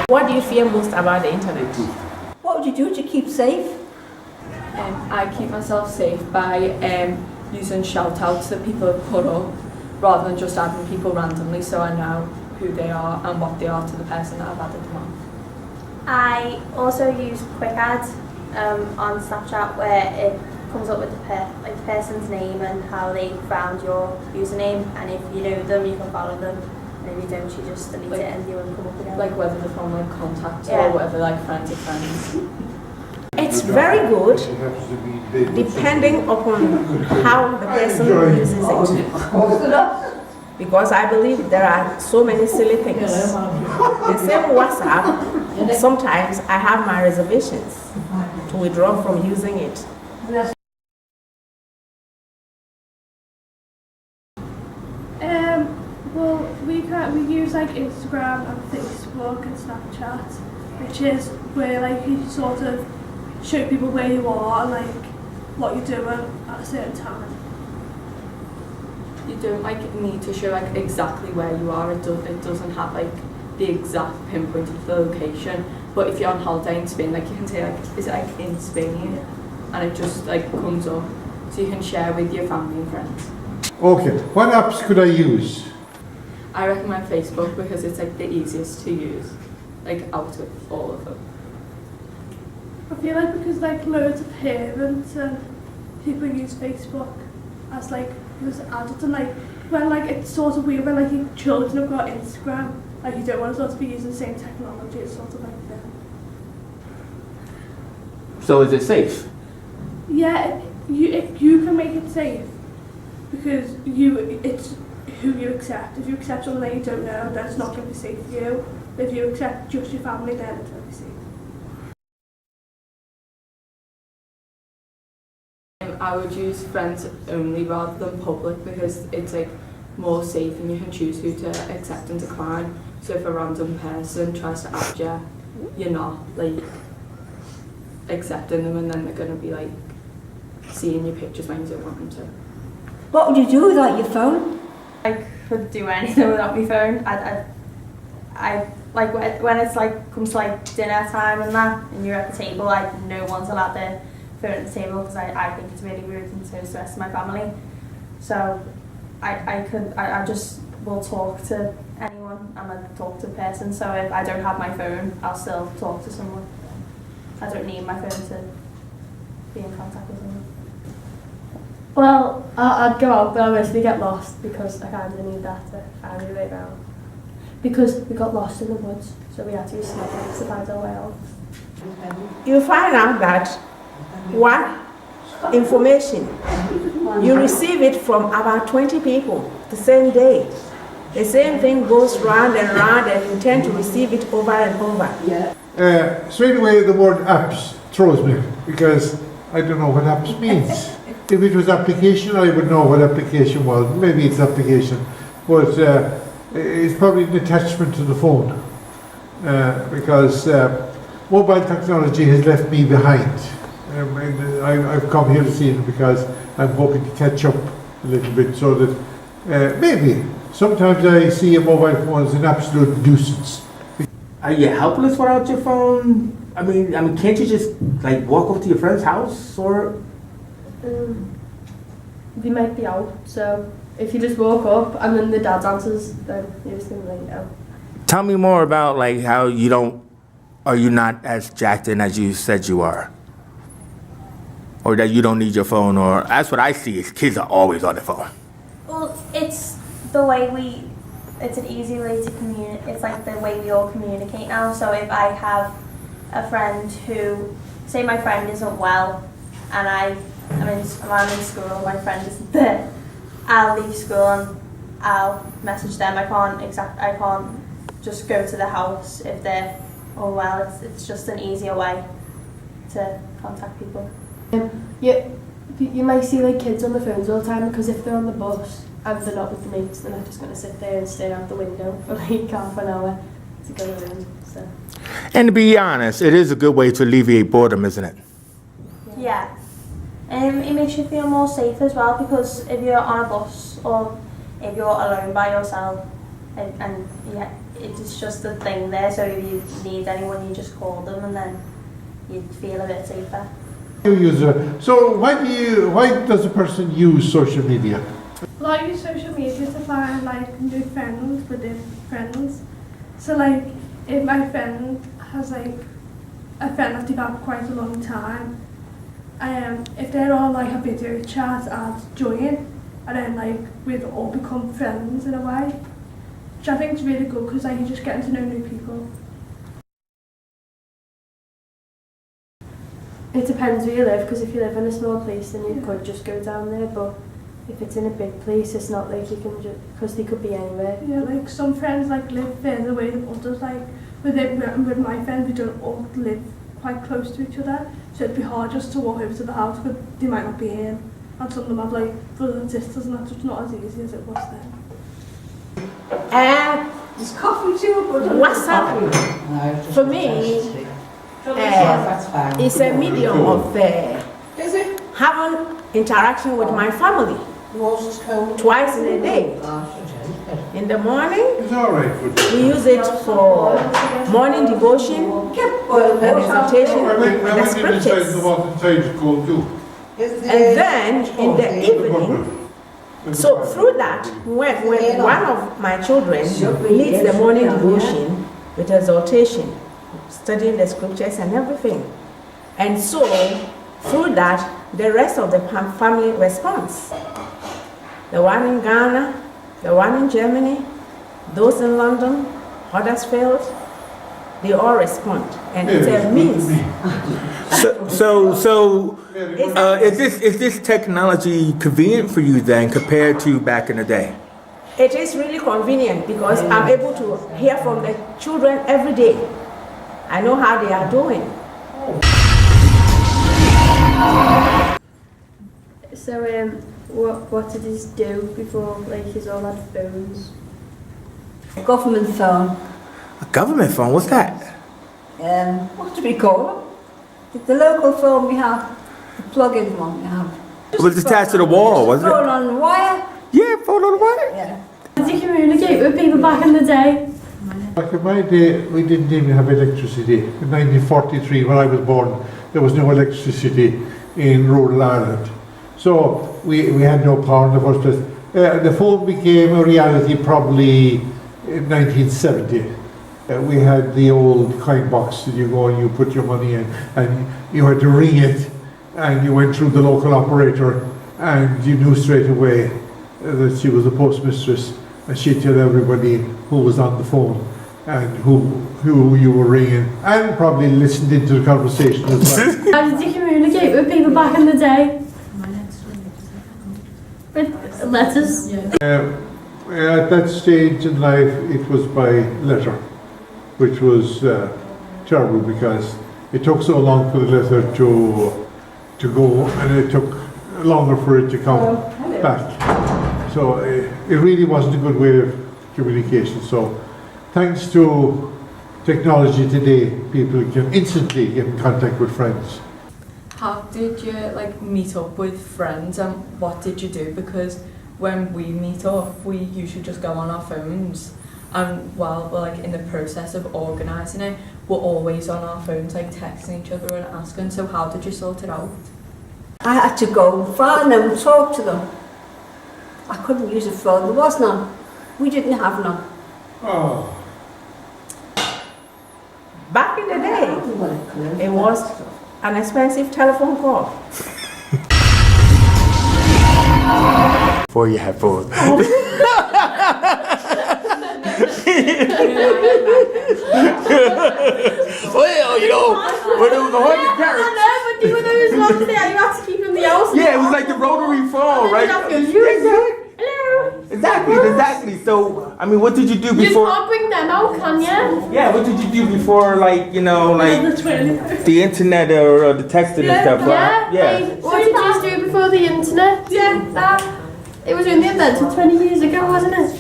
What do you fear most about the internet? What would you do to keep safe? I keep myself safe by using shout outs that people have put up rather than just adding people randomly, so I know who they are and what they are to the person that I've added them on. I also use quick ads on Snapchat where it comes up with the person's name and how they found your username, and if you know them you can follow them, and if you don't you just delete it and you won't come up again. Like whether they're from like contacts or whether like friends of friends. It's very good depending upon how the person uses it. Because I believe there are so many silly things. The same WhatsApp, sometimes I have my reservations to withdraw from using it. Well, we use like Instagram and Facebook and Snapchat, which is where like you sort of show people where you are and like what you're doing at a certain time. You don't like need to show like exactly where you are. It doesn't have like the exact pinpoint of the location. But if you're on holiday in Spain, like you can say like, is it like in Spain? And it just like comes up, so you can share with your family and friends. Okay, what apps could I use? I recommend Facebook because it's like the easiest to use, like out of all of them. I feel like because like loads of parents and people use Facebook as like as adults, and like when like it's sort of weird when like your children have got Instagram, like you don't want to sort of be using the same technology. It's sort of like that. So is it safe? Yeah, you can make it safe because it's who you accept. If you accept someone that you don't know, then it's not going to be safe for you. If you accept just your family, then it's going to be safe. I would use friends only rather than public because it's like more safe and you can choose who to accept and decline. So if a random person tries to add you, you're not like accepting them, and then they're going to be like seeing your pictures when you don't want them to. What would you do without your phone? I could do anything without my phone. I like when it's like comes to like dinner time and that, and you're at the table, like no one's allowed their phone at the table because I think it's really rude, and so is the rest of my family. So I just will talk to anyone and I talk to a person. So if I don't have my phone, I'll still talk to someone. I don't need my phone to be in contact with someone. Well, I'd go out, but I mostly get lost because I kind of need that to find my way around. Because we got lost in the woods, so we had to use snowflakes to find our way out. You find out that one information, you receive it from about 20 people the same day. The same thing goes round and round, and you tend to receive it over and over. Straight away the word apps throws me because I don't know what apps means. If it was application, I would know what application was. Maybe it's application, but it's probably an attachment to the phone because mobile technology has left me behind. I've come here this evening because I'm hoping to catch up a little bit, so that maybe sometimes I see a mobile phone as an absolute nuisance. Are you helpless without your phone? I mean, can't you just like walk over to your friend's house or? They might be out, so if you just woke up and then the dad answers, then you're just gonna let you know. Tell me more about like how are you not as jacked in as you said you are? Or that you don't need your phone, or that's what I see is kids are always on their phone. Well, it's the way it's an easy way to communicate. It's like the way we all communicate now. So if I have a friend who, say my friend isn't well, and I'm in school, my friend isn't there, I'll leave school and I'll message them. I can't just go to the house if they're unwell. It's just an easier way to contact people. You might see like kids on the phones all the time because if they're on the bus and they're not with the mates, they're not just going to sit there and stare out the window for like half an hour to go around. So. And to be honest, it is a good way to alleviate boredom, isn't it? Yeah. It makes you feel more safe as well, because if you're on a bus or if you're alone by yourself, and yeah, it's just a thing there. So if you need anyone, you just call them, and then you'd feel a bit safer. So why does a person use social media? Well, I use social media to find like new friends within friends. So like if my friend has like a friend I've developed quite a long time, if they're on like a video chat, I'd join, and then like we'd all become friends in a way, which I think is really good because like you're just getting to know new people. It depends where you live, because if you live in a small place then you could just go down there, but if it's in a big place it's not like you can just, because they could be anywhere. Yeah, like some friends like live further away than others. Like with my friends, we don't all live quite close to each other, so it'd be hard just to walk over to the house because they might not be in. And some of them have like brothers and sisters, and that's just not as easy as it was then. There's coffee too, but WhatsApp, for me, it's a medium of having interaction with my family twice in a day. In the morning, It's all right. But we use it for morning devotion and exhortation with the scriptures. And then in the evening, so through that, when one of my children leads the morning devotion with exhortation, studying the scriptures and everything. And so through that, the rest of the family responds. The one in Ghana, the one in Germany, those in London, Huddersfield, they all respond. And it's a means. So is this technology convenient for you then compared to back in the day? It is really convenient because I'm able to hear from the children every day. I know how they are doing. So what did he do before like he's all had phones? a government phone. A government phone? What's that? What do we call it? The local phone we have, the plug-in one we have. It was attached to the wall, wasn't Phone it? on the wire. Yeah, phone on the wire. Yeah. Did you communicate with people back in the day? Back in my day, we didn't even have electricity. In 1943, when I was born, there was no electricity in rural Ireland. So we had no power in the first place. The phone became a reality probably in 1970. We had the old coin box that you go and you put your money in, and you had to ring it, and you went through the local operator, and you knew straight away that she was a postmistress, and she'd tell everybody who was on the phone and who you were ringing, and probably listened into the conversation as well. How did you communicate with people back in the day? With letters? At that stage in life, it was by letter, which was terrible because it took so long for the letter to go, and it took longer for it to come back. So it really wasn't a good way of communication. So thanks to technology today, people can instantly get in contact with friends. How did you meet up with friends, and what did you do? Because when we meet up, we usually just go on our phones, and while we're in the process of organising it, we're always on our phones texting each other and asking. So how did you sort it out? I had to go and find them and talk to them. I couldn't use a phone, there was none. We didn't have none. Oh. Back in the day, it was an expensive telephone call. Before you had phones. Well, you know, when it was 100 carats. But you were those ones there, you had to keep in the house. Yeah, it was like the rotary phone, right? Hello. Exactly. So, I mean, what did you do You before? can't bring them out, can you? Yeah, what did you do before, the internet or the texting and stuff? Yeah. Yeah. What did you do before the internet? Yeah. That. It was only invented 20 years ago, wasn't it?